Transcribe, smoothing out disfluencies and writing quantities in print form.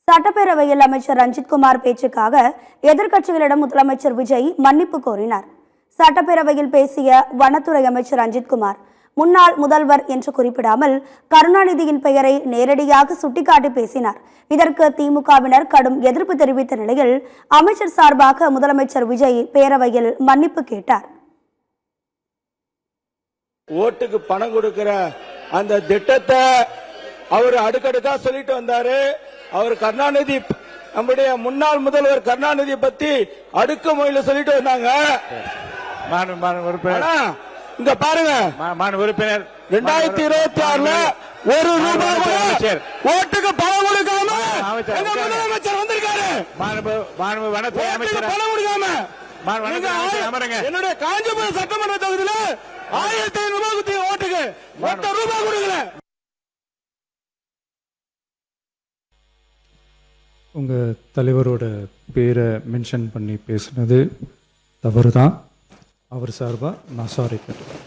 சட்டப்பேரவையில் அமைச்சர் ரஞ்சித்குமார் பேச்சுக்காக எதிர்க்கட்சிகளிடம் முதலமைச்சர் விஜய் மன்னிப்பு கோரினார். சட்டப்பேரவையில் பேசிய வனத்துறை அமைச்சர் ரஞ்சித்குமார் முன்னாள் முதல்வர் என்று குறிப்பிடாமல் கருணாநிதியின் பெயரை நேரடியாக சுட்டிக்காட்டி பேசினார். இதற்கு திமுகவினர் கடும் எதிர்ப்பு தெரிவித்த நிலையில் அமைச்சர் சார்பாக முதலமைச்சர் விஜய் பேரவையில் மன்னிப்பு கேட்டார். ஓட்டுக்கு பணம் கொடுக்கிற அந்த திட்டத்தை அவர் அடுக்கடுக்கா சொல்லிட்டு வந்தாரு. அவர் கருணாநிதி, நம்முடைய முன்னாள் முதல்வர் கருணாநிதி பத்தி அடுக்கு மொழியில சொல்லிட்டு வந்தாங்க. இங்க பாருங்க, 2026 ஒரு ரூபாய் ஓட்டுக்கு பணம் கொடுக்காம முதலமைச்சர் வந்திருக்காரு. பணம் கொடுக்காம என்னுடைய காஞ்சிபுரம் சட்டமன்ற தொகுதியில 1500 ரூபாய் ஓட்டுக்கு மொத்த ரூபாய் கொடுக்கல. உங்கள் தலைவரோட பேரை மென்ஷன் பண்ணி பேசுனது தவறு தான். அவர் சார்பாக நான் சாரி கேட்டேன்.